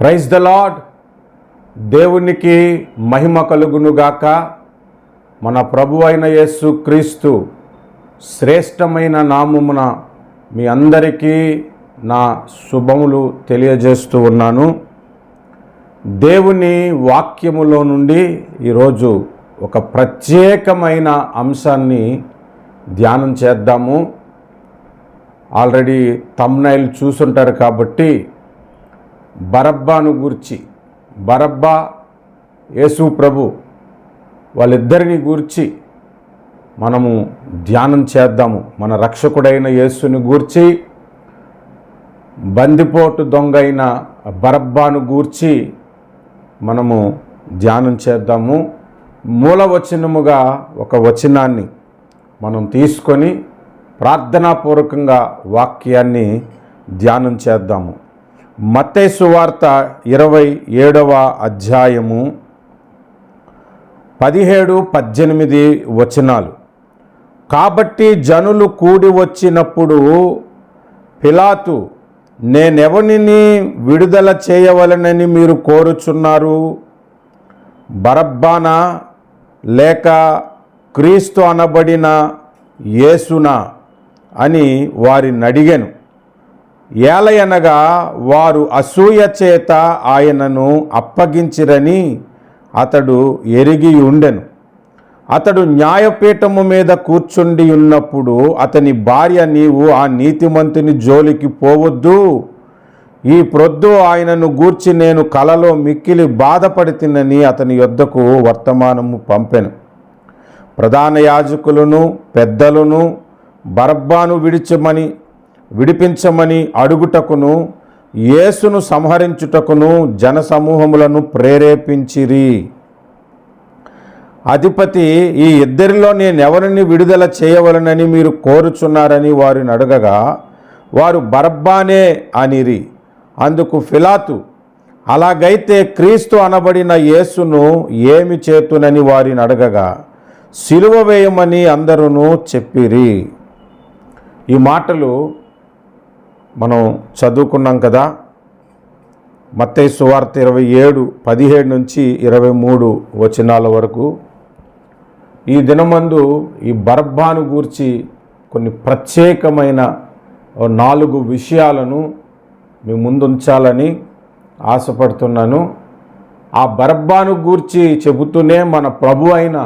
Praise the lord. దేవునికి మహిమ కలుగునుగాక. మన ప్రభు అయిన యేసు క్రీస్తు శ్రేష్టమైన నామమున మీ అందరికీ నా శుభములు తెలియజేస్తూ ఉన్నాను. దేవుని వాక్యములో నుండి ఈరోజు ఒక ప్రత్యేకమైన అంశాన్ని ధ్యానం చేద్దాము. ఆల్రెడీ థంబ్నైల్ చూసుంటారు కాబట్టి బరబ్బాను గూర్చి, బరబ్బా యేసు ప్రభు వాళ్ళిద్దరిని గూర్చి మనము ధ్యానం చేద్దాము. మన రక్షకుడైన యేసుని గూర్చి, బందిపోటు దొంగ అయిన బరబ్బాను గూర్చి మనము ధ్యానం చేద్దాము. మూలవచనముగా ఒక వచనాన్ని మనం తీసుకొని ప్రార్థనాపూర్వకంగా వాక్యాన్ని ధ్యానం చేద్దాము. మత్తయి సువార్త 27వ అధ్యాయము 17-18 వచనాలు. కాబట్టి జనులు కూడి వచ్చినప్పుడు పిలాతు, నేనెవనిని విడుదల చేయవలనని మీరు కోరుచున్నారు? బరబ్బానా లేక క్రీస్తు అనబడిన యేసునా అని వారిని అడిగాను. ఏలయనగా వారు అసూయ చేత ఆయనను అప్పగించిరని అతడు ఎరిగి ఉండెను. అతడు న్యాయపీఠము మీద కూర్చుండి ఉన్నప్పుడు అతని భార్య, నీవు ఆ నీతిమంతుని జోలికి పోవద్దు, ఈ ప్రొద్దు ఆయనను గూర్చి నేను కలలో మిక్కిలి బాధపడితినని అతని యొద్దకు వర్తమానము పంపెను. ప్రధాన యాజకులను పెద్దలను బరబ్బాను విడిపించమని అడుగుటకును యేసును సంహరించుటకును జనసమూహములను ప్రేరేపించిరి. అధిపతి, ఈ ఇద్దరిలో నేనెవరిని విడుదల చేయవలనని మీరు కోరుచున్నారని వారిని అడగగా వారు బరబ్బానే అనిరి. అందుకు పిలాతు, అలాగైతే క్రీస్తు అనబడిన యేసును ఏమి చేతునని వారిని అడగగా సిలువ వేయమని అందరూ చెప్పిరి. ఈ మాటలు మనం చదువుకున్నాం కదా. మత్తయి సువార్త 27:17-23 వచనాల వరకు. ఈ దినమందు ఈ బరబ్బాను గూర్చి కొన్ని ప్రత్యేకమైన 4 విషయాలను మీ ముందుంచాలని ఆశపడుతున్నాను. ఆ బరబ్బాను గూర్చి చెబుతూనే మన ప్రభు అయిన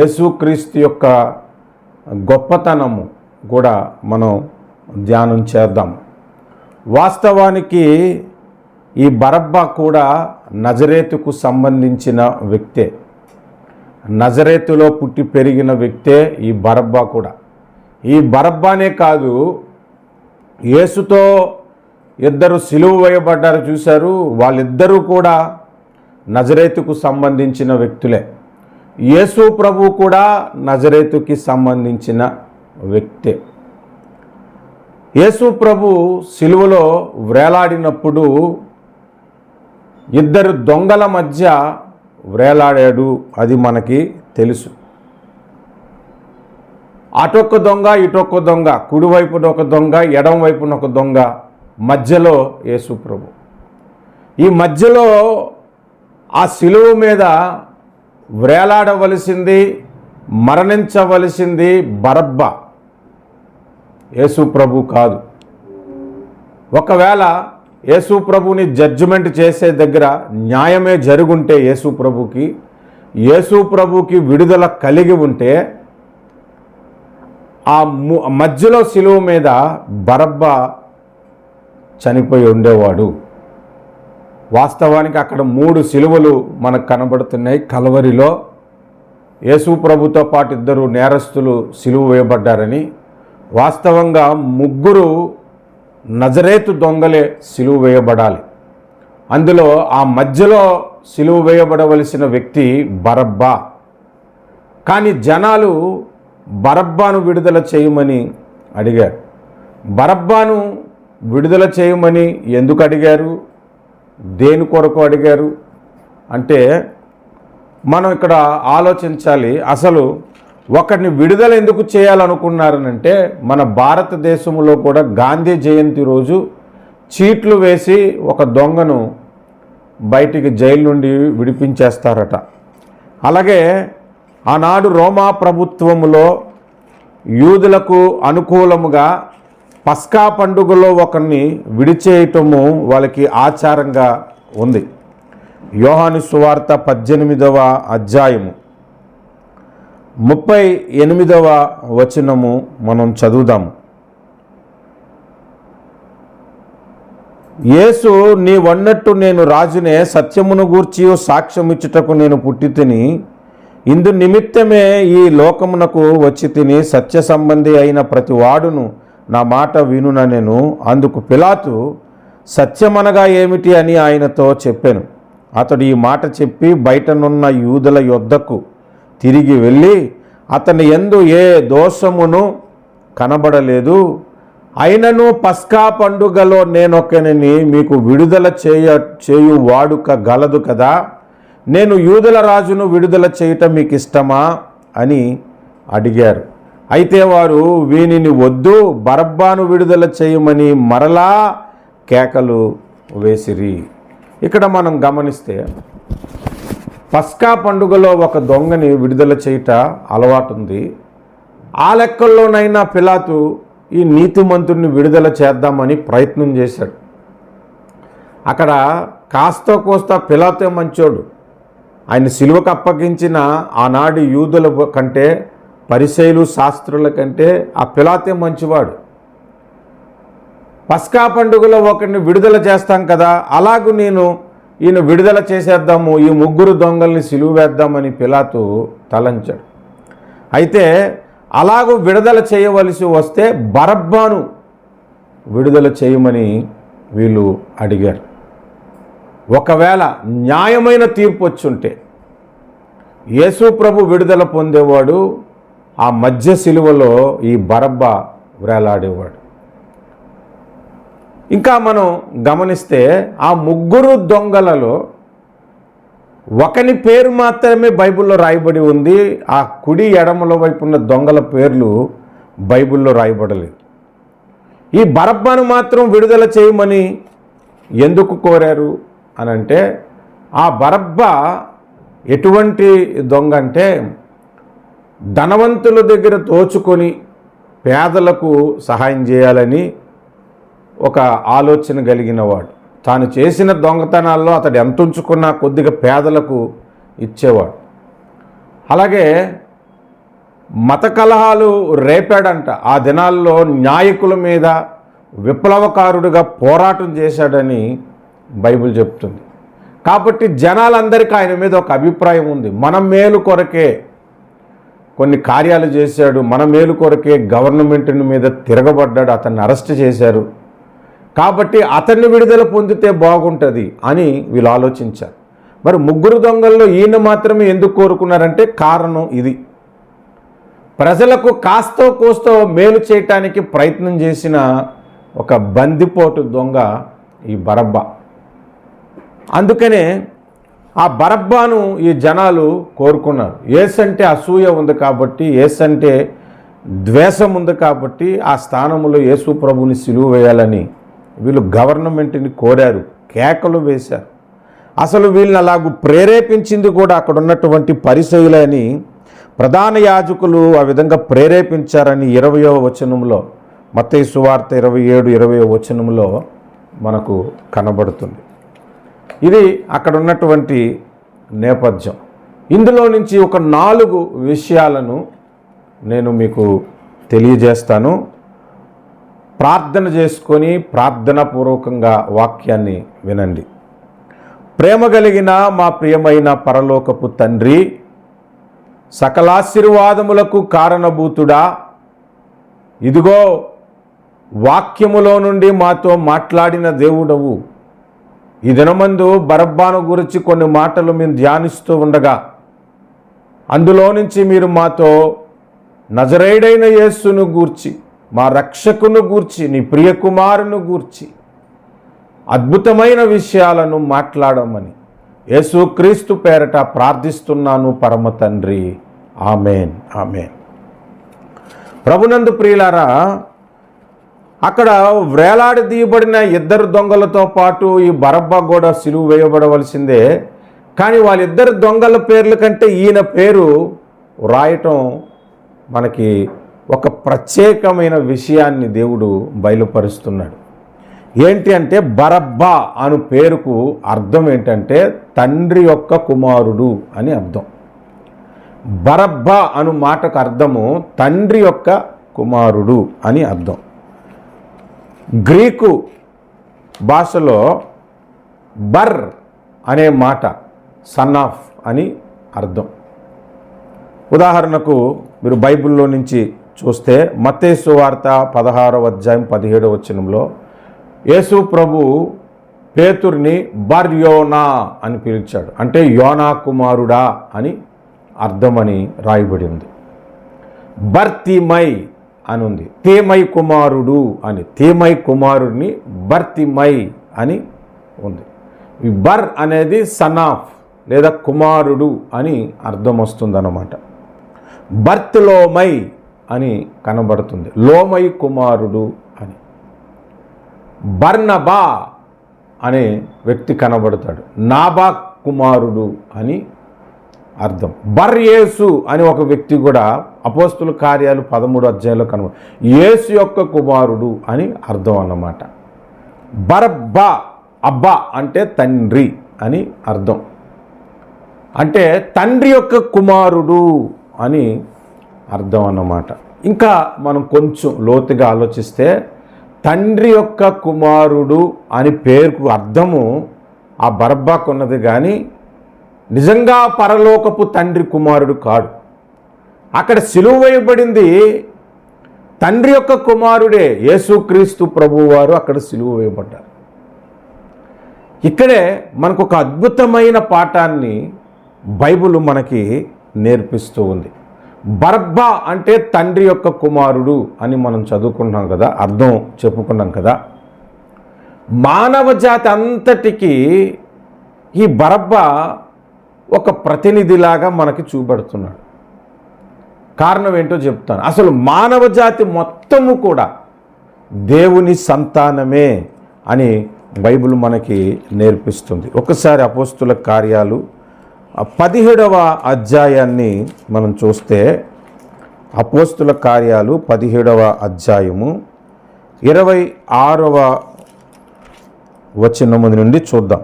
యేసుక్రీస్తు యొక్క గొప్పతనము కూడా మనం ధ్యానం చేద్దాం. వాస్తవానికి ఈ బరబ్బా కూడా నజరేతుకు సంబంధించిన వ్యక్తే. నజరేతులో పుట్టి పెరిగిన వ్యక్తే ఈ బరబ్బా కూడా. ఈ బరబ్బానే కాదు, యేసుతో ఇద్దరు సిలువ వేయబడ్డారు చూశారు, వాళ్ళిద్దరూ కూడా నజరేతుకు సంబంధించిన వ్యక్తులే. యేసు ప్రభు కూడా నజరేతుకి సంబంధించిన వ్యక్తే. యేసు ప్రభు సిలువలో వ్రేలాడినప్పుడు ఇద్దరు దొంగల మధ్య వ్రేలాడాడు, అది మనకి తెలుసు. అటొక్క దొంగ ఇటొక్క దొంగ, కుడివైపున ఒక దొంగ ఎడం వైపున ఒక దొంగ, మధ్యలో యేసు ప్రభు. ఈ మధ్యలో ఆ సిలువ మీద వ్రేలాడవలసింది, మరణించవలసింది బరబ్బా, యేసు ప్రభు కాదు. ఒకవేళ యేసు ప్రభుని జడ్జిమెంట్ చేసే దగ్గర న్యాయమే జరుగుంటే యేసు ప్రభుకి విడుదల కలిగి ఉంటే ఆ మధ్యలో సిలువ మీద బరబ్బా చనిపోయి ఉండేవాడు. వాస్తవానికి అక్కడ 3 సిలువలు మనకు కనబడుతున్నాయి. కల్వరిలో యేసు ప్రభుతో పాటు 2 నేరస్తులు సిలువ వేయబడ్డారని. వాస్తవంగా 3 నజరేతు దొంగలే సిలువ వేయబడాలి. అందులో ఆ మధ్యలో సిలువ వేయబడవలసిన వ్యక్తి బరబ్బా. కానీ జనాలు బరబ్బాను విడుదల చేయమని అడిగారు. బరబ్బాను విడుదల చేయమని ఎందుకు అడిగారు, దేని కొరకు అడిగారు అంటే మనం ఇక్కడ ఆలోచించాలి. అసలు ఒకరిని విడుదల ఎందుకు చేయాలనుకున్నారనంటే, మన భారతదేశంలో కూడా గాంధీ జయంతి రోజు చీట్లు వేసి ఒక దొంగను బయటికి జైలు నుండి విడిపించేస్తారట. అలాగే ఆనాడు రోమా ప్రభుత్వములో యూదులకు అనుకూలముగా పస్కా పండుగలో ఒకరిని విడిచేయటము వాళ్ళకి ఆచారంగా ఉంది. యోహాను సువార్త 18వ అధ్యాయము 38వ వచనము మనం చదువుదాము. యేసు, నీవన్నట్టు నేను రాజునే, సత్యమును గూర్చి సాక్ష్యమిచ్చుటకు నేను పుట్టి తిని, ఇందు నిమిత్తమే ఈ లోకమునకు వచ్చి తిని, సత్య సంబంధి అయిన ప్రతి వాడును నా మాట వినున నేను. అందుకు పిలాతు, సత్యమనగా ఏమిటి అని ఆయనతో చెప్పాను. అతడు ఈ మాట చెప్పి బయటనున్న యూదుల యొద్దకు తిరిగి వెళ్ళి, అతని యందు ఏ దోషమును కనబడలేదు, అయినను పస్కా పండుగలో నేనొక్కనిని మీకు విడుదల చేయు వాడుక గలదు కదా, నేను యూదుల రాజును విడుదల చేయటం మీకు ఇష్టమా అని అడిగారు. అయితే వారు వీనిని వద్దు, బరబ్బాను విడుదల చేయమని మరలా కేకలు వేసిరి. ఇక్కడ మనం గమనిస్తే పస్కా పండుగలో ఒక దొంగని విడుదల చేయుట అలవాటు ఉంది. ఆ లెక్కల్లోనైనా పిలాతు ఈ నీతిమంతుడిని విడుదల చేద్దామని ప్రయత్నం చేశాడు. అక్కడ కాస్త కోస్త పిలాతే మంచోడు. ఆయన సిలువకు అప్పగించిన ఆనాడు యూదుల కంటే, పరిసయ్యులు శాస్త్రుల కంటే ఆ పిలాతే మంచివాడు. పస్కా పండుగలో ఒకరిని విడుదల చేస్తాం కదా, అలాగూ ఈయన విడుదల చేసేద్దాము, ఈ ముగ్గురు దొంగల్ని సిలువ వేద్దామని పిలాతు తలంచాడు. అయితే అలాగూ విడుదల చేయవలసి వస్తే బరబ్బాను విడుదల చేయమని వీళ్ళు అడిగారు. ఒకవేళ న్యాయమైన తీర్పు వచ్చుంటే యేసు ప్రభు విడుదల పొందేవాడు, ఆ మధ్య సిలువలో ఈ బరబ్బా వేలాడేవాడు. ఇంకా మనం గమనిస్తే ఆ ముగ్గురు దొంగలలో ఒకని పేరు మాత్రమే బైబిల్లో రాయబడి ఉంది. ఆ కుడి ఎడమల వైపు ఉన్న దొంగల పేర్లు బైబిల్లో రాయబడలేదు. ఈ బరబ్బాను మాత్రం విడుదల చేయమని ఎందుకు కోరారు అనంటే, ఆ బరబ్బా ఎటువంటి దొంగ అంటే, ధనవంతుల దగ్గర దోచుకొని పేదలకు సహాయం చేయాలని ఒక ఆలోచన కలిగిన వాడు. తాను చేసిన దొంగతనాల్లో అతడు ఎంత ఉంచుకున్నా కొద్దిగా పేదలకు ఇచ్చేవాడు. అలాగే మత కలహాలు రేపాడంట. ఆ దినాల్లో నాయకుల మీద విప్లవకారుడిగా పోరాటం చేశాడని బైబిల్ చెప్తుంది. కాబట్టి జనాలందరికీ ఆయన మీద ఒక అభిప్రాయం ఉంది. మన మేలు కొరకే కొన్ని కార్యాలు చేశాడు, మన మేలు కొరకే గవర్నమెంట్ మీద తిరగబడ్డాడు, అతన్ని అరెస్ట్ చేశారు, కాబట్టి అతన్ని విడుదల పొందితే బాగుంటుంది అని వీళ్ళు ఆలోచించారు. మరి ముగ్గురు దొంగల్లో ఈయన మాత్రమే ఎందుకు కోరుకున్నారంటే కారణం ఇది. ప్రజలకు కాస్తో కోస్తో మేలు చేయటానికి ప్రయత్నం చేసిన ఒక బందిపోటు దొంగ ఈ బరబ్బా. అందుకనే ఆ బరబ్బాను ఈ జనాలు కోరుకున్నారు. యేసంటే అసూయ ఉంది కాబట్టి, యేసంటే ద్వేషం ఉంది కాబట్టి ఆ స్థానంలో యేసు ప్రభుని సిలువ వేయాలని వీళ్ళు గవర్నమెంట్ని కోరారు, కేకలు వేశారు. అసలు వీళ్ళని అలాగూ ప్రేరేపించింది కూడా అక్కడ ఉన్నటువంటి పరిసయ్యులని, ప్రధాన యాజకులు ఆ విధంగా ప్రేరేపించారని 20వ వచనంలో, మత్తయి సువార్త 27-20వ వచనంలో మనకు కనబడుతుంది. ఇది అక్కడ ఉన్నటువంటి నేపథ్యం. ఇందులో నుంచి ఒక 4 విషయాలను నేను మీకు తెలియజేస్తాను. ప్రార్థన చేసుకొని ప్రార్థనాపూర్వకంగా వాక్యాన్ని వినండి. ప్రేమ కలిగిన మా ప్రియమైన పరలోకపు తండ్రి, సకలాశీర్వాదములకు కారణభూతుడా, ఇదిగో వాక్యములో నుండి మాతో మాట్లాడిన దేవుడవు. ఈ దినమందు బరబ్బాను గురించి కొన్ని మాటలు మేము ధ్యానిస్తూ ఉండగా, అందులో నుంచి మీరు మాతో నజరేయుడైన యేసును గూర్చి, మా రక్షకును గూర్చి, నీ ప్రియకుమారును గూర్చి అద్భుతమైన విషయాలను మాట్లాడమని యేసుక్రీస్తు పేరట ప్రార్థిస్తున్నాను పరమ తండ్రి. ఆమేన్, ఆమేన్. ప్రభునందు ప్రియులారా, అక్కడ వేలాడదీయబడిన ఇద్దరు దొంగలతో పాటు ఈ బరబ్బా కూడా సిలువ వేయబడవలసిందే. కానీ వాళ్ళిద్దరు దొంగల పేర్ల కంటే ఈయన పేరు రాయటం మనకి ఒక ప్రత్యేకమైన విషయాన్ని దేవుడు బయలుపరుస్తున్నాడు. ఏంటి అంటే బరబ్బా అను పేరుకు అర్థం ఏంటంటే తండ్రి యొక్క కుమారుడు అని అర్థం. బరబ్బా అను మాటకు అర్థము తండ్రి యొక్క కుమారుడు అని అర్థం. గ్రీకు భాషలో బర్ అనే మాట సన్ ఆఫ్ అని అర్థం. ఉదాహరణకు మీరు బైబిల్లో నుంచి చూస్తే మత్తయి సువార్త 16వ అధ్యాయం 17వ వచనంలో యేసు ప్రభు పేతురుని బర్ యోనా అని పిలిచాడు. అంటే యోనా కుమారుడా అని అర్థమని రాయబడి ఉంది. బర్తిమై అని ఉంది. తేమై కుమారుడు అని, తేమై కుమారుడిని బర్తిమై అని ఉంది. ఈ బర్ అనేది సన్ ఆఫ్ లేదా కుమారుడు అని అర్థం వస్తుందన్నమాట. బర్త్లోమై అని కనబడుతుంది, లోమై కుమారుడు అని. బర్నబా అనే వ్యక్తి కనబడతాడు, నాబా కుమారుడు అని అర్థం. బర్ యేసు అని ఒక వ్యక్తి కూడా అపోస్తుల కార్యాలు 13వ అధ్యాయంలో కనబడు, యేసు యొక్క కుమారుడు అని అర్థం అన్నమాట. బరబ్బా, అబ్బా అంటే తండ్రి అని అర్థం. అంటే తండ్రి యొక్క కుమారుడు అని అర్థం అన్నమాట. ఇంకా మనం కొంచెం లోతుగా ఆలోచిస్తే తండ్రి యొక్క కుమారుడు అని పేరుకు అర్థము ఆ బరబ్బాకు ఉన్నది, కానీ నిజంగా పరలోకపు తండ్రి కుమారుడు కాడు. అక్కడ సిలువ వేయబడింది తండ్రి యొక్క కుమారుడే, యేసుక్రీస్తు ప్రభువారు అక్కడ సిలువ వేయబడ్డారు. ఇక్కడే మనకు ఒక అద్భుతమైన పాఠాన్ని బైబిల్ మనకి నేర్పిస్తూ ఉంది. బరబ్బా అంటే తండ్రి యొక్క కుమారుడు అని మనం చదువుకున్నాం కదా, అర్థం చెప్పుకున్నాం కదా. మానవ జాతి అంతటికీ ఈ బరబ్బా ఒక ప్రతినిధిలాగా మనకి చూపెడుతున్నాడు. కారణం ఏంటో చెప్తాను. అసలు మానవ జాతి మొత్తము కూడా దేవుని సంతానమే అని బైబిల్ మనకి నేర్పిస్తుంది. ఒకసారి అపోస్తుల కార్యాలు 17వ అధ్యాయాన్ని మనం చూస్తే, అపోస్తుల కార్యాలు 17వ అధ్యాయము 26వ వచనము నుండి చూద్దాం.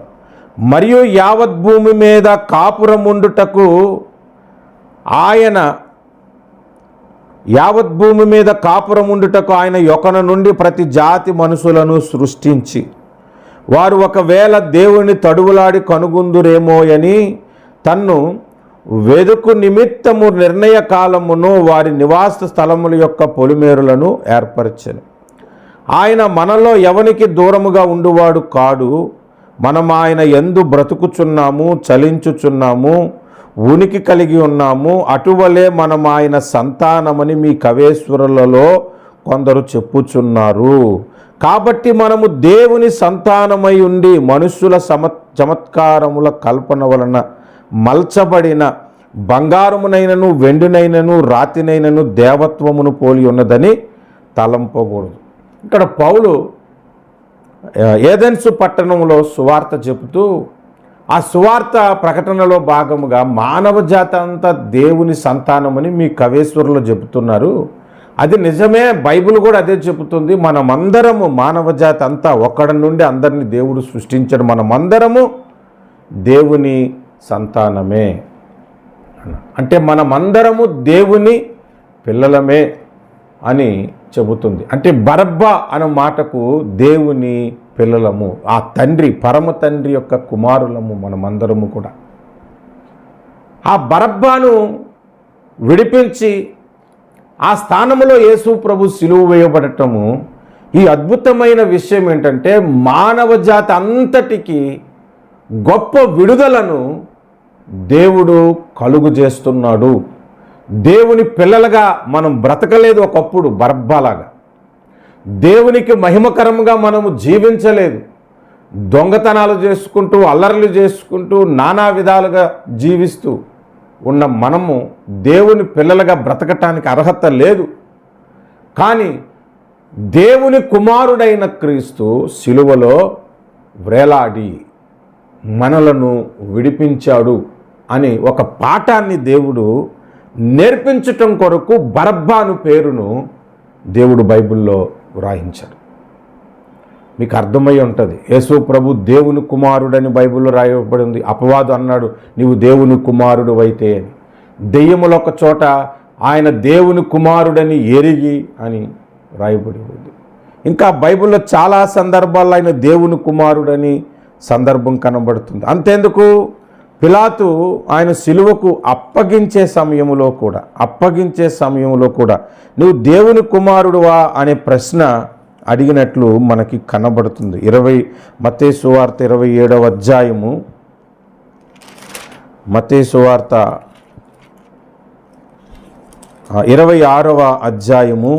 మరియు యావత్ భూమి మీద కాపురముండుటకు ఆయన యొకన నుండి ప్రతి జాతి మనుషులను సృష్టించి, వారు ఒకవేళ దేవుని తడువులాడి కనుగొందురేమోయని తన్ను వెదుకు నిమిత్తము నిర్ణయ కాలమును వారి నివాస స్థలముల యొక్క పొలిమేరులను ఏర్పరచెను. ఆయన మనలో ఎవనికి దూరముగా ఉండువాడు కాడు. మనం ఆయన యందు బ్రతుకుచున్నాము, చలించుచున్నాము, ఉనికి కలిగి ఉన్నాము. అటువలే మనం ఆయన సంతానమని మీ కవేశ్వరులలో కొందరు చెప్పుచున్నారు. కాబట్టి మనము దేవుని సంతానమై ఉండి మనుష్యుల చమత్కారముల కల్పన వలన మల్చబడిన బంగారమునైనను వెండినైనను రాతినైనను దేవత్వమును పోలి ఉన్నదని తలంపకూడదు. ఇక్కడ పౌలు ఏథెన్సు పట్టణంలో సువార్త చెబుతూ, ఆ సువార్త ప్రకటనలో భాగముగా మానవ జాతి అంతా దేవుని సంతానమని మీ కవేశ్వరులు చెబుతున్నారు. అది నిజమే, బైబిల్ కూడా అదే చెబుతుంది. మనమందరము మానవ జాతి అంతా ఒక్కడి నుండి అందరినీ దేవుడు సృష్టించాడు. మనమందరము దేవుని సంతానమే. అంటే మనమందరము దేవుని పిల్లలమే అని చెబుతుంది. అంటే బరబ్బా అనే మాటకు దేవుని పిల్లలము, ఆ తండ్రి, పరమ తండ్రి యొక్క కుమారులము మనమందరము కూడా. ఆ బరబ్బాను విడిపించి ఆ స్థానంలో యేసు ప్రభు సిలువ వేయబడటము, ఈ అద్భుతమైన విషయం ఏంటంటే మానవ జాతి అంతటికి గొప్ప విడుదలను దేవుడు కలుగు చేస్తున్నాడు. దేవుని పిల్లలుగా మనం బ్రతకలేదు ఒకప్పుడు బరబ్బాలాగా. దేవునికి మహిమకరంగా మనము జీవించలేదు. దొంగతనాలు చేసుకుంటూ, అల్లర్లు చేసుకుంటూ, నానా విధాలుగా జీవిస్తూ ఉన్న మనము దేవుని పిల్లలుగా బ్రతకటానికి అర్హత లేదు. కానీ దేవుని కుమారుడైన క్రీస్తు శిలువలో వ్రేలాడి మనలను విడిపించాడు అని ఒక పాఠాన్ని దేవుడు నేర్పించటం కొరకు బరబ్బాను పేరును దేవుడు బైబిల్లో వ్రాయించాడు. మీకు అర్థమై ఉంటుంది, యేసు ప్రభు దేవుని కుమారుడని బైబిల్లో రాయబడి ఉంది. అపవాదు అన్నాడు, నీవు దేవుని కుమారుడు అయితే అని. దెయ్యముల ఒక చోట ఆయన దేవుని కుమారుడని ఎరిగి అని రాయబడి ఉంది. ఇంకా బైబిల్లో చాలా సందర్భాల్లో ఆయన దేవుని కుమారుడని సందర్భం కనబడుతుంది. అంతేందుకు పిలాతు ఆయన సిలువకు అప్పగించే సమయంలో కూడా నువ్వు దేవుని కుమారుడువా అనే ప్రశ్న అడిగినట్లు మనకి కనబడుతుంది. మత్తయి సువార్త 27వ అధ్యాయము, మత్తయి సువార్త 26వ అధ్యాయము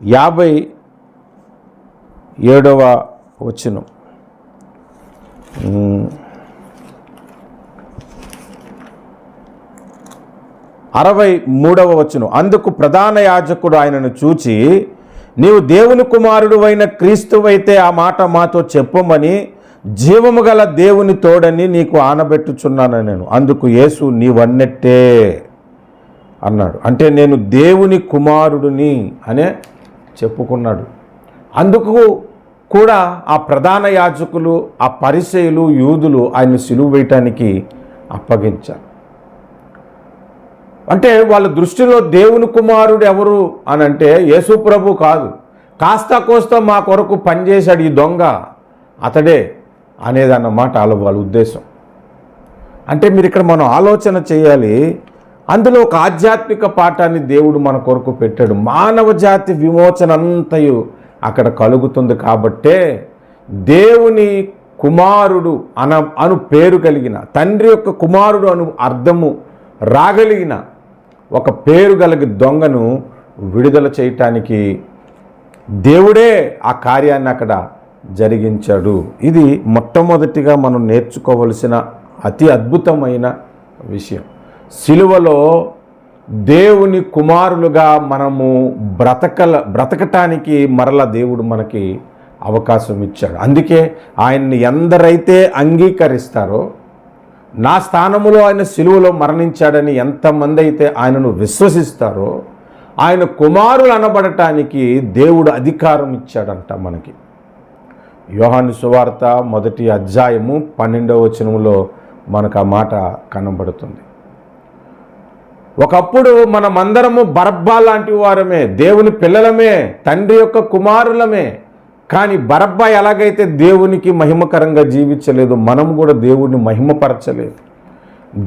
57వ వచనం. 63వ వచనం. అందుకు ప్రధాన యాజకుడు ఆయనను చూచి, నీవు దేవుని కుమారుడు అయిన క్రీస్తువైతే ఆ మాట మాతో చెప్పమని జీవము గల దేవుని తోడని నీకు ఆనబెట్టుచున్నాను నేను. అందుకు యేసు నీవన్నట్టే అన్నాడు. అంటే నేను దేవుని కుమారుడిని అనే చెప్పుకున్నాడు. అందుకు కూడా ఆ ప్రధాన యాజకులు, ఆ పరిసయ్యులు, యూదులు ఆయన సిలువ వేయటానికి అప్పగించారు. అంటే వాళ్ళ దృష్టిలో దేవుని కుమారుడు ఎవరు అని అంటే యేసు ప్రభు కాదు, కాస్త కోస్తా మా కొరకు పనిచేశాడు ఈ దొంగ అతడే అనేదన్నమాట వాళ్ళ ఉద్దేశం. అంటే మీరు ఇక్కడ మనం ఆలోచన చేయాలి, అందులో ఒక ఆధ్యాత్మిక పాఠాన్ని దేవుడు మన కొరకు పెట్టాడు. మానవ జాతి విమోచన అంతయు అక్కడ కలుగుతుంది కాబట్టే దేవుని కుమారుడు అను పేరు కలిగిన, తండ్రి యొక్క కుమారుడు అను అర్థము రాగలిగిన ఒక పేరు కలిగి దొంగను విడుదల చేయటానికి దేవుడే ఆ కార్యాన్ని అక్కడ జరిగించాడు. ఇది మొట్టమొదటిగా మనం నేర్చుకోవలసిన అతి అద్భుతమైన విషయం. సిలువలో దేవుని కుమారులుగా మనము బ్రతకటానికి మరలా దేవుడు మనకి అవకాశం ఇచ్చాడు. అందుకే ఆయన్ని ఎందరైతే అంగీకరిస్తారో, నా స్థానములో ఆయన సిలువలో మరణించాడని ఎంతమంది అయితే ఆయనను విశ్వసిస్తారో, ఆయన కుమారులు అనబడటానికి దేవుడు అధికారం ఇచ్చాడంట మనకి. యోహాను సువార్త 1వ అధ్యాయము 12వ వచనంలో మనకు ఆ మాట కనబడుతుంది. ఒకప్పుడు మనమందరము బరబ్బా లాంటి వారమే, దేవుని పిల్లలమే, తండ్రి యొక్క కుమారులమే. కానీ బరబ్బా ఎలాగైతే దేవునికి మహిమకరంగా జీవించలేదు, మనం కూడా దేవుడిని మహిమపరచలేదు,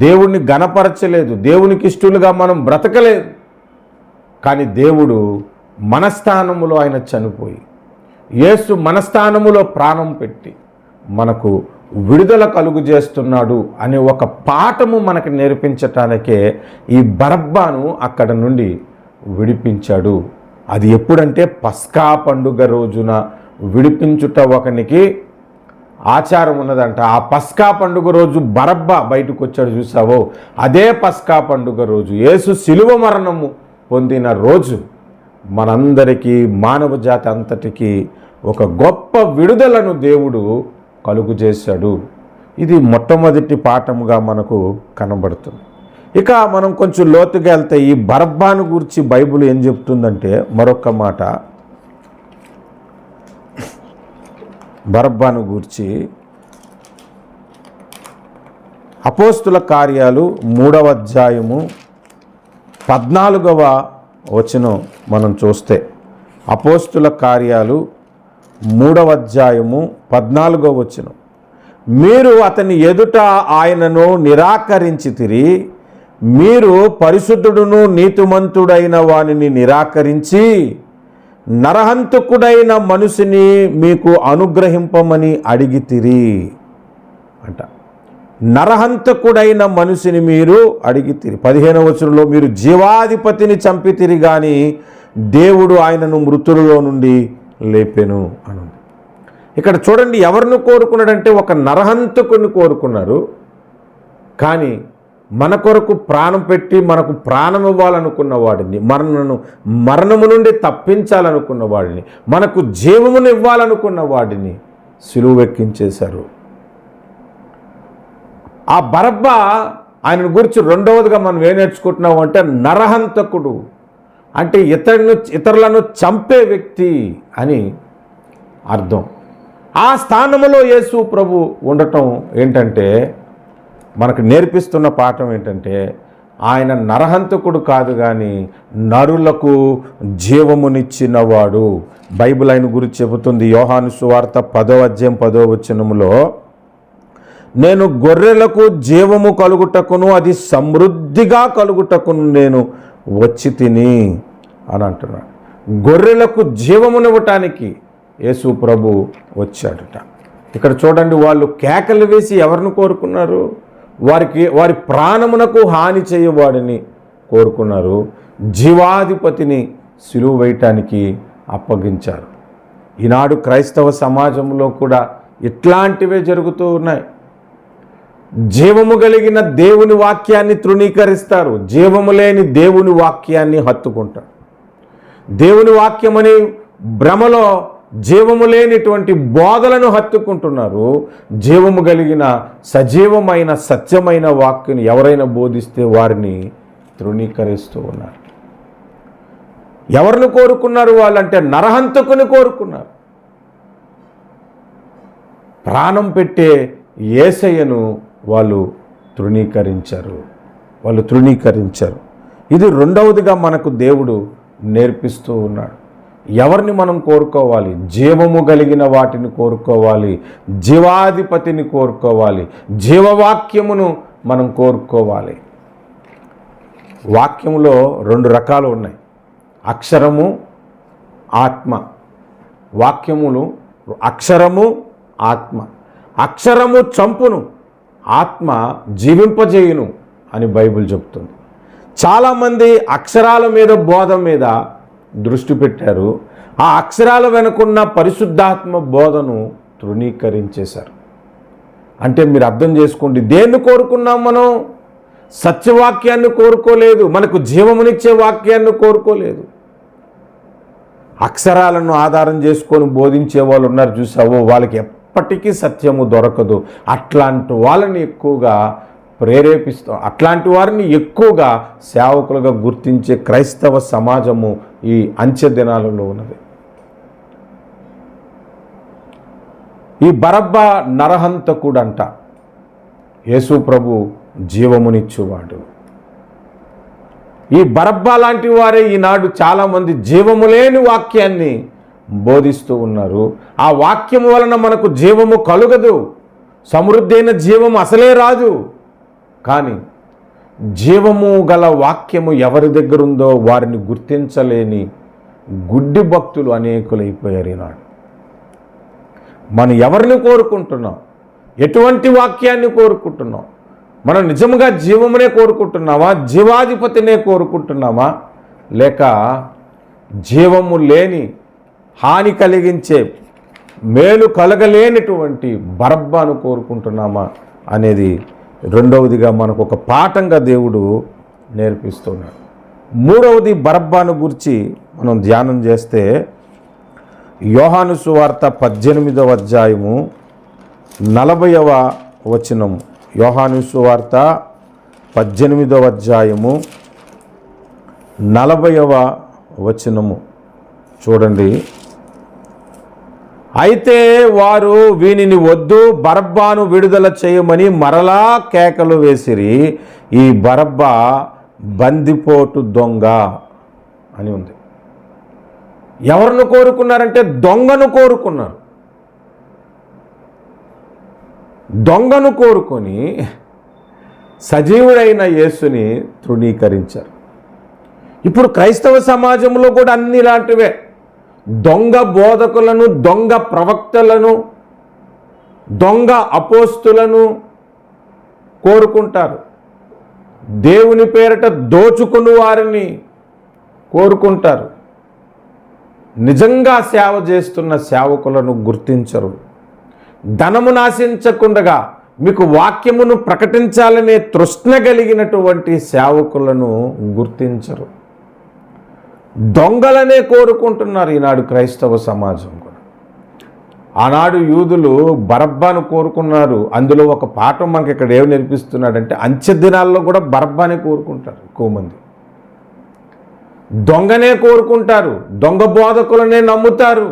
దేవుడిని ఘనపరచలేదు, దేవునికి ఇష్టలుగా మనం బ్రతకలేదు. కానీ దేవుడు మన స్థానములో ఆయన చనిపోయి, యేసు మన స్థానములో ప్రాణం పెట్టి మనకు విడుదల కలుగు చేస్తున్నాడు అనే ఒక పాఠము మనకు నేర్పించటానికే ఈ బరబ్బాను అక్కడ నుండి విడిపించాడు. అది ఎప్పుడంటే పస్కా పండుగ రోజున విడిపించుట ఒకనికి ఆచారం ఉన్నదంట. ఆ పస్కా పండుగ రోజు బరబ్బా బయటకు వచ్చాడు చూసావో, అదే పస్కా పండుగ రోజు, యేసు శిలువ మరణము పొందిన రోజు మనందరికీ, మానవ జాతి అంతటికీ ఒక గొప్ప విడుదలను దేవుడు కలుగు చేశాడు. ఇది మొట్టమొదటి పాఠముగా మనకు కనబడుతుంది. ఇక మనం కొంచెం లోతుగా వెళ్తే ఈ బరబ్బాను గురించి బైబిల్ ఏం చెప్తుందంటే, మరొక మాట బరబ్బాను గురించి అపోస్తుల కార్యాలు 3వ అధ్యాయము 14వ వచనం మనం చూస్తే, అపోస్తుల కార్యాలు 3వ అధ్యాయము 14వ వచనం, మీరు అతని ఎదుట ఆయనను నిరాకరించితిరి, మీరు పరిశుద్ధుడును నీతిమంతుడైన వానిని నిరాకరించి నరహంతకుడైన మనిషిని మీకు అనుగ్రహింపమని అడిగితిరి అంట. నరహంతకుడైన మనిషిని మీరు అడిగితిరి. 15వ వచనంలో, మీరు జీవాధిపతిని చంపితిరి గాని దేవుడు ఆయనను మృతులలో నుండి లేపెను అని. ఇక్కడ చూడండి, ఎవరిని కోరుకున్నాడంటే ఒక నరహంతకుని కోరుకున్నారు. కానీ మన కొరకు ప్రాణం పెట్టి మనకు ప్రాణం ఇవ్వాలనుకున్న వాడిని, మరణము నుండి తప్పించాలనుకున్న వాడిని, మనకు జీవమును ఇవ్వాలనుకున్న వాడిని సిలువెక్కించేశారు. ఆ బరబ్బా ఆయనను గురించి రెండవదిగా మనం ఏం నేర్చుకుంటున్నాం అంటే నరహంతకుడు, అంటే ఇతరులను చంపే వ్యక్తి అని అర్థం. ఆ స్థానంలో యేసు ప్రభు ఉండటం ఏంటంటే మనకు నేర్పిస్తున్న పాఠం ఏంటంటే ఆయన నరహంతకుడు కాదు కానీ నరులకు జీవమునిచ్చినవాడు. బైబిల్ ఆయన గురించి చెబుతుంది. యోహాను సువార్త 10వ అధ్యాయం 10వ వచనములో, నేను గొర్రెలకు జీవము కలుగుటకును అది సమృద్ధిగా కలుగుటకును నేను వచ్చి తిని అని అంటున్నాడు. గొర్రెలకు జీవమునివ్వటానికి యేసు ప్రభు వచ్చాడట. ఇక్కడ చూడండి, వాళ్ళు కేకలు వేసి ఎవరిని కోరుకున్నారు? వారి ప్రాణమునకు హాని చేయవాడిని కోరుకున్నారు. జీవాధిపతిని సిలువ వేయటానికి అప్పగించారు. ఈనాడు క్రైస్తవ సమాజంలో కూడా ఇట్లాంటివే జరుగుతూ ఉన్నాయి. జీవము కలిగిన దేవుని వాక్యాన్ని తృణీకరిస్తారు, జీవము లేని దేవుని వాక్యాన్ని హత్తుకుంటారు. దేవుని వాక్యమని భ్రమలో జీవము లేనిటువంటి బోధలను హత్తుకుంటున్నారు. జీవము కలిగిన సజీవమైన సత్యమైన వాక్యను ఎవరైనా బోధిస్తే వారిని తృణీకరిస్తూ ఉన్నారు. ఎవరిని కోరుకున్నారు వాళ్ళంటే నరహంతకుని కోరుకున్నారు. ప్రాణం పెట్టే యేసయ్యను వాళ్ళు తృణీకరించారు. ఇది రెండవదిగా మనకు దేవుడు నేర్పిస్తూ ఉన్నాడు. ఎవరిని మనం కోరుకోవాలి? జీవము కలిగిన వాటిని కోరుకోవాలి, జీవాధిపతిని కోరుకోవాలి, జీవవాక్యమును మనం కోరుకోవాలి. వాక్యములో 2 రకాలు ఉన్నాయి, అక్షరము, ఆత్మ. వాక్యములు అక్షరము, ఆత్మ. అక్షరము చంపును, ఆత్మ జీవింపజేయును అని బైబిల్ చెప్తుంది. చాలామంది అక్షరాల మీద, బోధ మీద దృష్టి పెట్టారు. ఆ అక్షరాల వెనుకున్న పరిశుద్ధాత్మ బోధను తృణీకరించేశారు. అంటే మీరు అర్థం చేసుకోండి, దేన్ని కోరుకున్నాం మనం? సత్యవాక్యాన్ని కోరుకోలేదు, మనకు జీవమునిచ్చే వాక్యాన్ని కోరుకోలేదు. అక్షరాలను ఆధారం చేసుకొని బోధించే వాళ్ళు ఉన్నారు చూసావో, వాళ్ళకి ఎప్పటికీ సత్యము దొరకదు. అట్లాంటి వాళ్ళని ఎక్కువగా ప్రేరేపిస్తాం, అట్లాంటి వారిని ఎక్కువగా సేవకులుగా గుర్తించే క్రైస్తవ సమాజము ఈ అంచె దినాలలో ఉన్నది. ఈ బరబ్బా నరహంతకుడంట, యేసు ప్రభు జీవమునిచ్చువాడు. ఈ బరబ్బా లాంటి వారే ఈనాడు చాలామంది జీవము లేని వాక్యాన్ని బోధిస్తూ ఉన్నారు. ఆ వాక్యము వలన మనకు జీవము కలుగదు, సమృద్ధి అయిన జీవము అసలే రాదు. కానీ జీవము గల వాక్యము ఎవరి దగ్గర ఉందో వారిని గుర్తించలేని గుడ్డి భక్తులు అనేకులైపోయారు ఈనాడు. మనం ఎవరిని కోరుకుంటున్నాం? ఎటువంటి వాక్యాన్ని కోరుకుంటున్నాం? మనం నిజంగా జీవమునే కోరుకుంటున్నామా? జీవాధిపతినే కోరుకుంటున్నామా? లేక జీవము లేని, హాని కలిగించే, మేలు కలగలేనటువంటి బరబ్బాను కోరుకుంటున్నామా అనేది రెండవదిగా మనకు ఒక పాఠంగా దేవుడు నేర్పిస్తున్నాడు. మూడవది బరబ్బాను గురించి మనం ధ్యానం చేస్తే యోహాను సువార్త 18వ అధ్యాయము 40వ వచనము. యోహాను సువార్త 18వ అధ్యాయము 40వ వచనము చూడండి. అయితే వారు వీనిని వద్దు, బరబ్బాను విడుదల చేయమని మరలా కేకలు వేసిరి. ఈ బరబ్బా బందిపోటు దొంగ అని ఉంది. ఎవరిని కోరుకున్నారంటే దొంగను కోరుకున్నారు. దొంగను కోరుకొని సజీవుడైన యేసుని తృణీకరించారు. ఇప్పుడు క్రైస్తవ సమాజంలో కూడా అన్ని ఇలాంటివే. దొంగ బోధకులను, దొంగ ప్రవక్తలను, దొంగ అపోస్తులను కోరుకుంటారు. దేవుని పేరట దోచుకుని వారిని కోరుకుంటారు. నిజంగా సేవ చేస్తున్న సేవకులను గుర్తించరు. ధనము నాశించకుండగా మీకు వాక్యమును ప్రకటించాలనే తృష్ణ కలిగినటువంటి సేవకులను గుర్తించరు. దొంగలనే కోరుకుంటున్నారు ఈనాడు క్రైస్తవ సమాజం కూడా. ఆనాడు యూదులు బరబ్బాను కోరుకున్నారు. అందులో ఒక పాఠం మనకి ఇక్కడ ఏమి నేర్పిస్తున్నాడంటే, అంచె దినాల్లో కూడా బరబ్బానే కోరుకుంటారు ఎక్కువ మంది. దొంగనే కోరుకుంటారు, దొంగ బోధకులనే నమ్ముతారు,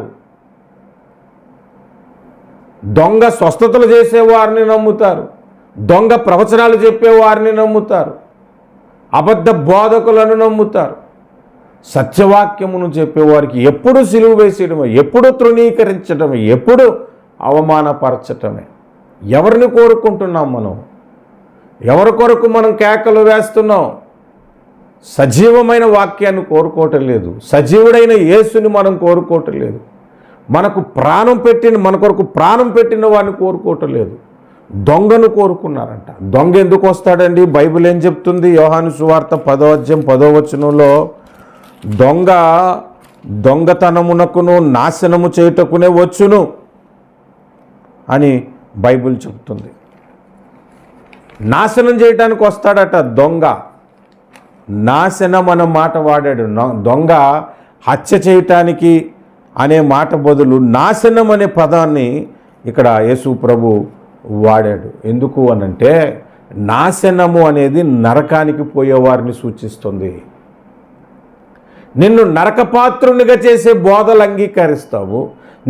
దొంగ స్వస్థతలు చేసేవారిని నమ్ముతారు, దొంగ ప్రవచనాలు చెప్పేవారిని నమ్ముతారు, అబద్ధ బోధకులను నమ్ముతారు. సత్యవాక్యమును చెప్పేవారికి ఎప్పుడు సిలువ వేసేయడమే, ఎప్పుడు తృణీకరించడమే, ఎప్పుడు అవమానపరచటమే. ఎవరిని కోరుకుంటున్నాం మనం? ఎవరి కొరకు మనం కేకలు వేస్తున్నాం? సజీవమైన వాక్యాన్ని కోరుకోవటం లేదు, సజీవుడైన యేసుని మనం కోరుకోవటం లేదు, మన కొరకు ప్రాణం పెట్టిన వాడిని కోరుకోవటం లేదు. దొంగను కోరుకున్నారంట. దొంగ ఎందుకు వస్తాడండి? బైబిల్ ఏం చెప్తుంది? యోహాను సువార్త 10వ అధ్యాయం 10వ వచనంలో, దొంగతనమునకును నాశనము చేయుటకునే వచ్చును అని బైబిల్ చెప్తుంది. నాశనం చేయటానికి వస్తాడట దొంగ. నాశనం అన్న మాట వాడాడు. దొంగ హత్య చేయటానికి అనే మాట బదులు నాశనం అనే పదాన్ని ఇక్కడ యేసు ప్రభు వాడాడు. ఎందుకు అనంటే, నాశనము అనేది నరకానికి పోయేవారిని సూచిస్తుంది. నిన్ను నరకపాత్రునిగా చేసే బోధలు అంగీకరిస్తావు,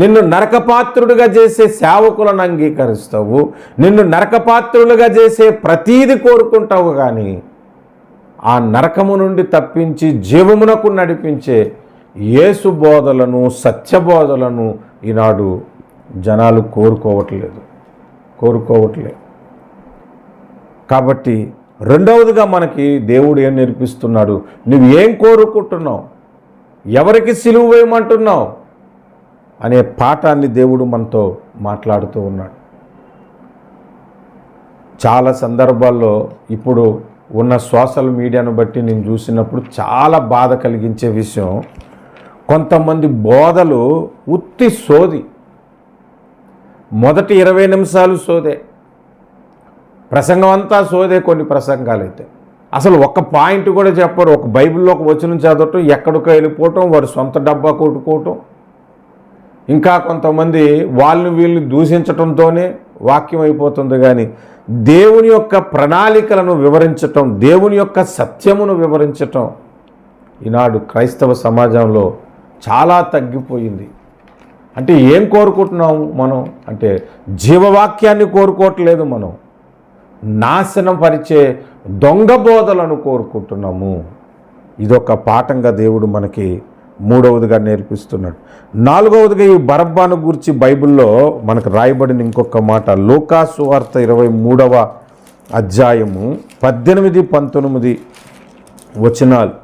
నిన్ను నరకపాత్రుడిగా చేసే సేవకులను అంగీకరిస్తావు, నిన్ను నరకపాత్రులుగా చేసే ప్రతీది కోరుకుంటావు. కానీ ఆ నరకము నుండి తప్పించి జీవమునకు నడిపించే యేసు బోధలను, సత్యబోధలను ఈనాడు జనాలు కోరుకోవట్లేదు. కాబట్టి రెండవదిగా మనకి దేవుడు ఏం నేర్పిస్తున్నాడు? నువ్వు ఏం కోరుకుంటున్నావు, ఎవరికి సిలువ వేయమంటున్నావు అనే పాఠాన్ని దేవుడు మనతో మాట్లాడుతూ ఉన్నాడు. చాలా సందర్భాల్లో ఇప్పుడు ఉన్న సోషల్ మీడియాను బట్టి నేను చూసినప్పుడు చాలా బాధ కలిగించే విషయం, కొంతమంది బోధలు ఉత్తి సోది. మొదటి 20 నిమిషాలు సోదే, ప్రసంగం అంతా సోదే. కొన్ని ప్రసంగాలు అయితే అసలు ఒక్క పాయింట్ కూడా చెప్పరు. ఒక బైబిల్లో ఒక వచనం చదవటం, ఎక్కడికో వెళ్ళిపోవటం, వారి సొంత డబ్బా కొట్టుకోవటం, ఇంకా కొంతమంది వీళ్ళని దూషించటంతోనే వాక్యం అయిపోతుంది. కానీ దేవుని యొక్క ప్రణాళికలను వివరించటం, దేవుని యొక్క సత్యమును వివరించటం ఈనాడు క్రైస్తవ సమాజంలో చాలా తగ్గిపోయింది. అంటే ఏం కోరుకుంటున్నాము మనం అంటే, జీవవాక్యాన్ని కోరుకోవట్లేదు, మనం నాశనం పరిచే దొంగ బోధలను కోరుకుంటున్నాము. ఇదొక పాఠంగా దేవుడు మనకి మూడవదిగా నేర్పిస్తున్నాడు. నాలుగవదిగా ఈ బరబ్బాను గురించి బైబిల్లో మనకు రాయబడిన ఇంకొక మాట, లూకా సువార్త 23వ అధ్యాయము 18-19 వచనాలు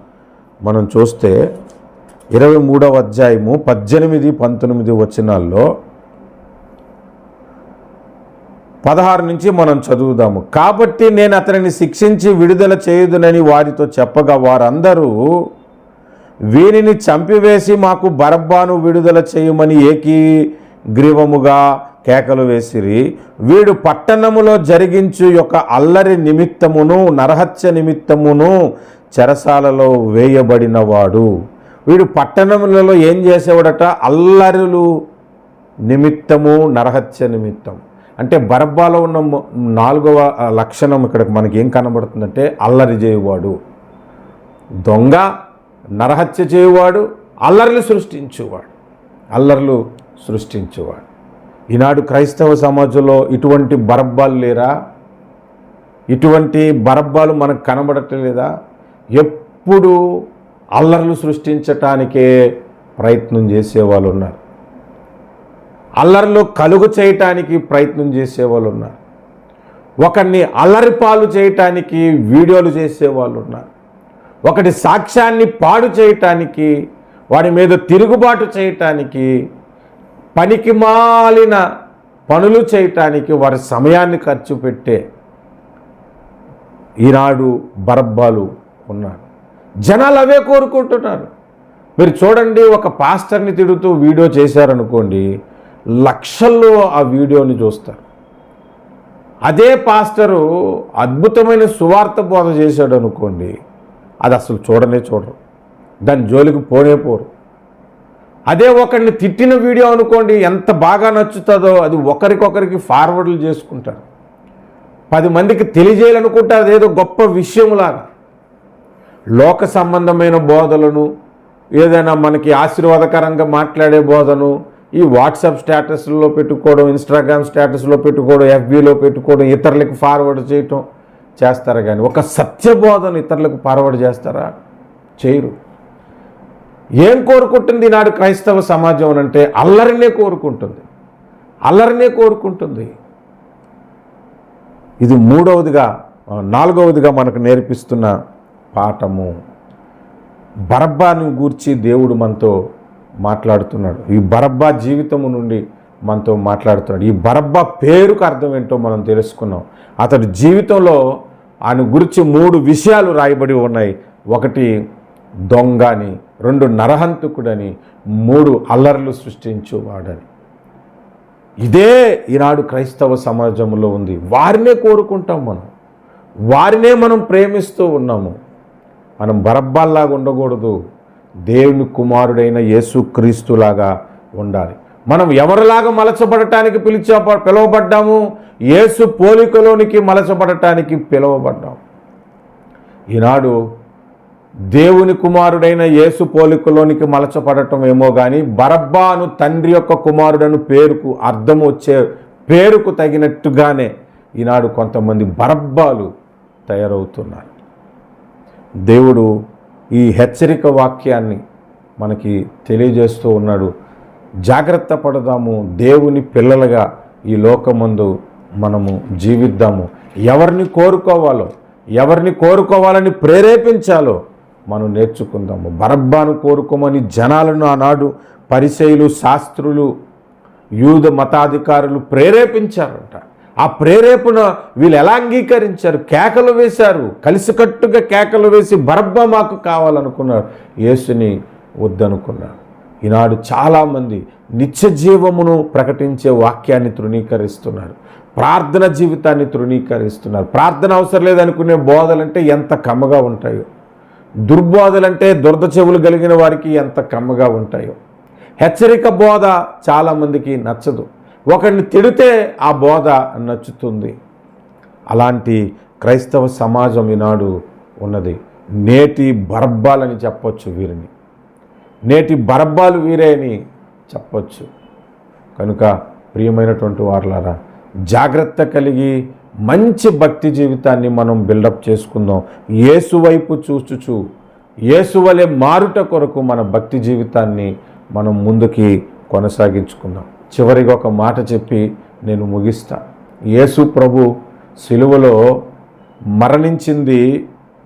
మనం చూస్తే, 23వ అధ్యాయము 18-19 వచనాల్లో 16 నుంచి మనం చదువుదాము. కాబట్టి నేను అతనిని శిక్షించి విడుదల చేయుదునని వారితో చెప్పగా, వారందరూ వీరిని చంపివేసి మాకు బరబ్బాను విడుదల చేయమని ఏకీగ్రీవముగా కేకలు వేసిరి. వీడు పట్టణములో జరిగించు యొక్క అల్లరి నిమిత్తమును నరహత్య నిమిత్తమును చెరసాలలో వేయబడినవాడు. వీడు పట్టణములలో ఏం చేసేవాడట? అల్లరులు నిమిత్తము, నరహత్య నిమిత్తం. అంటే బరబ్బాలో ఉన్న 4వ లక్షణం ఇక్కడ మనకి ఏం కనబడుతుందంటే, అల్లరి చేయువాడు, దొంగ, నరహత్య చేయువాడు, అల్లర్లు సృష్టించేవాడు. ఈనాడు క్రైస్తవ సమాజంలో ఇటువంటి బరబ్బాలు లేరా? ఇటువంటి బరబ్బాలు మనకు కనబడట్లేదా? ఎప్పుడు అల్లర్లు సృష్టించటానికే ప్రయత్నం చేసేవాళ్ళు ఉన్నారు, అల్లర్లు కలుగు చేయటానికి ప్రయత్నం చేసేవాళ్ళు ఉన్నారు, ఒకరిని అల్లరిపాలు చేయటానికి వీడియోలు చేసేవాళ్ళు ఉన్నారు, ఒకటి సాక్ష్యాన్ని పాడు చేయటానికి, వాడి మీద తిరుగుబాటు చేయటానికి, పనికి మాలిన పనులు చేయటానికి వారి సమయాన్ని ఖర్చు పెట్టే ఈనాడు బరబ్బాలు ఉన్నారు. జనాలు అవే కోరుకుంటున్నారు. మీరు చూడండి, ఒక పాస్టర్ని తిడుతూ వీడియో చేశారనుకోండి, లక్షల్లో ఆ వీడియోని చూస్తారు. అదే పాస్టరు అద్భుతమైన సువార్త బోధ చేశాడు అనుకోండి, అది అసలు చూడరు, దాని జోలికి పోరు. అదే ఒకరిని తిట్టిన వీడియో అనుకోండి, ఎంత బాగా నచ్చుతుందో అది ఒకరికొకరికి ఫార్వర్డ్లు చేసుకుంటారు, 10 మందికి తెలియజేయాలనుకుంటారు, అదేదో గొప్ప విషయంలాగా. లోక సంబంధమైన బోధలను, ఏదైనా మనకి ఆశీర్వాదకరంగా మాట్లాడే బోధను ఈ వాట్సాప్ స్టేటస్లో పెట్టుకోవడం, ఇన్స్టాగ్రామ్ స్టేటస్లో పెట్టుకోవడం, ఎఫ్బీలో పెట్టుకోవడం, ఇతరులకు ఫార్వర్డ్ చేయటం చేస్తారు. కానీ ఒక సత్యబోధను ఇతరులకు ఫార్వర్డ్ చేస్తారా? చేయరు. ఏం కోరుకుంటుంది ఈనాడు క్రైస్తవ సమాజం అంటే? అల్లరినే కోరుకుంటుంది. ఇది 4వదిగా మనకు నేర్పిస్తున్న పాఠము. బరబ్బాను గూర్చి దేవుడు మనతో మాట్లాడుతున్నాడు. ఈ బరబ్బా జీవితము నుండి మనతో మాట్లాడుతున్నాడు. ఈ బరబ్బా పేరుకు అర్థం ఏంటో మనం తెలుసుకున్నాం. అతడి జీవితంలో ఆయన గురించి 3 విషయాలు రాయబడి ఉన్నాయి. 1 దొంగ అని, 2 నరహంతకుడని, 3 అల్లర్లు సృష్టించువాడని. ఇదే ఈనాడు క్రైస్తవ సమాజంలో ఉంది. వారినే కోరుకుంటాం, వారినే మనం ప్రేమిస్తూ ఉన్నాము. మనం బరబ్బాల్లాగా ఉండకూడదు, దేవుని కుమారుడైన యేసుక్రీస్తులాగా ఉండాలి. మనం ఎవరిలాగా మలచబడటానికి పిలువబడ్డాము? యేసు పోలికలోనికి మలచబడటానికి పిలువబడ్డాం. ఈనాడు దేవుని కుమారుడైన యేసు పోలికలోనికి మలచబడటం ఏమో కానీ, బరబ్బాను తండ్రి యొక్క కుమారుడను పేరుకు అర్థం వచ్చే పేరుకు తగినట్టుగానే ఈనాడు కొంతమంది బరబ్బాలు తయారవుతున్నారు. దేవుడు ఈ హెచ్చరిక వాక్యాన్ని మనకి తెలియజేస్తూ ఉన్నాడు. జాగ్రత్త పడదాము, దేవుని పిల్లలుగా ఈ లోకమందు మనము జీవిద్దాము. ఎవరిని కోరుకోవాలని ప్రేరేపించాలో మనం నేర్చుకుందాము. బరబ్బాను కోరుకోమని జనాలను ఆనాడు పరిసయ్యులు, శాస్త్రులు, యూద మతాధికారులు ప్రేరేపించారంట. ఆ ప్రేరేపణ వీళ్ళు ఎలా అంగీకరించారు? కేకలు వేశారు, కలిసికట్టుగా కేకలు వేసి బరబ్బా మాకు కావాలనుకున్నారు, యేసుని వద్దనుకున్నారు. ఈనాడు చాలామంది నిత్య జీవమును ప్రకటించే వాక్యాన్ని తృణీకరిస్తున్నారు, ప్రార్థన జీవితాన్ని తృణీకరిస్తున్నారు. ప్రార్థన అవసరం లేదనుకునే బోధలంటే ఎంత కమ్మగా ఉంటాయో, దుర్బోధలంటే దురద చెవులు కలిగిన వారికి ఎంత కమ్మగా ఉంటాయో. హెచ్చరిక బోధ చాలామందికి నచ్చదు. ఒకరిని తిడితే ఆ బోధ నచ్చుతుంది. అలాంటి క్రైస్తవ సమాజం ఈనాడు ఉన్నది. నేటి బరబ్బాలని చెప్పొచ్చు వీరిని, నేటి బరబ్బాలు వీరే అని చెప్పొచ్చు. కనుక ప్రియమైనటువంటి వారలారా, జాగ్రత్త కలిగి మంచి భక్తి జీవితాన్ని మనం బిల్డప్ చేసుకుందాం. యేసు వైపు చూచుచు యేసు వలె మారుట కొరకు మన భక్తి జీవితాన్ని మనం ముందుకి కొనసాగించుకుందాం. చివరిగా ఒక మాట చెప్పి నేను ముగిస్తా. యేసు ప్రభు సిలువలో మరణించింది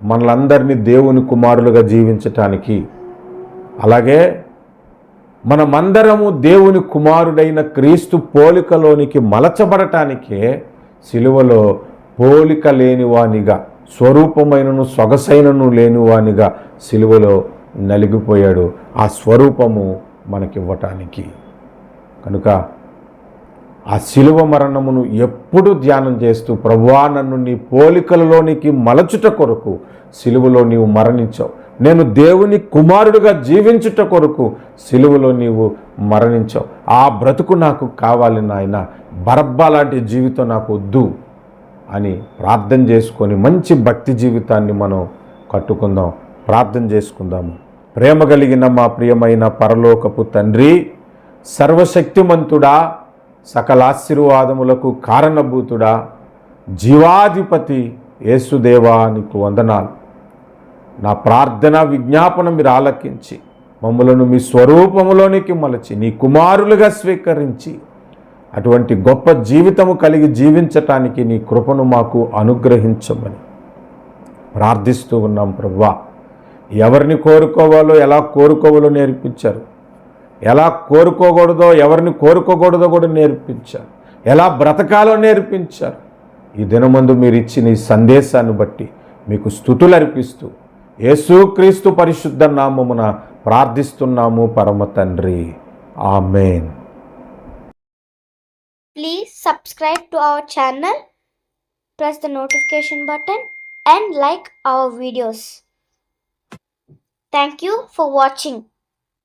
మనలందరినీ దేవుని కుమారులుగా జీవించటానికి. అలాగే మనమందరము దేవుని కుమారుడైన క్రీస్తు పోలికలోనికి మలచబడటానికే సిలువలో పోలిక లేనివానిగా, స్వరూపమైనను సొగసైనను లేనివానిగా సిలువలో నలిగిపోయాడు, ఆ స్వరూపము మనకివ్వటానికి. కనుక ఆ సిలువ మరణమును ఎప్పుడు ధ్యానం చేస్తూ, ప్రభువా నన్ను నీ పోలికలలోనికి మలచుట కొరకు సిలువలో నీవు మరణించావు, నేను దేవుని కుమారుడిగా జీవించుట కొరకు సిలువలో నీవు మరణించావు, ఆ బ్రతుకు నాకు కావాలి నాయన, బరబ్బా లాంటి జీవితం నాకు వద్దు అని ప్రార్థన చేసుకొని మంచి భక్తి జీవితాన్ని మనం కట్టుకుందాం. ప్రార్థన చేసుకుందాము. ప్రేమ కలిగిన మా ప్రియమైన పరలోకపు తండ్రి, సర్వశక్తిమంతుడా, సకల ఆశీర్వాదములకు కారణభూతుడా, జీవాధిపతి యేసుదేవా నీకు వందనాలు. నా ప్రార్థన విజ్ఞాపన మీరు ఆలకించి మమ్మలను మీ స్వరూపములోనికి మలచి నీ కుమారులుగా స్వీకరించి అటువంటి గొప్ప జీవితము కలిగి జీవించటానికి నీ కృపను మాకు అనుగ్రహించమని ప్రార్థిస్తూ ఉన్నాం. ప్రభువా, ఎవరిని కోరుకోవాలో ఎలా కోరుకోవాలో నేర్పించారు, ఎలా కోరుకోకూడదో ఎవరిని కోరుకోకూడదో కూడా నేర్పించారు, ఎలా బ్రతకాలో నేర్పించారు. ఈ దినమందు మీరు ఇచ్చిన ఈ సందేశాన్ని బట్టి మీకు స్తుతులు అర్పిస్తూ యేసుక్రీస్తు పరిశుద్ధ నామమున ప్రార్థిస్తున్నాము పరమ తండ్రి. ఆమేన్. Please subscribe to our channel press the notification button and like our videos. Thank you for watching.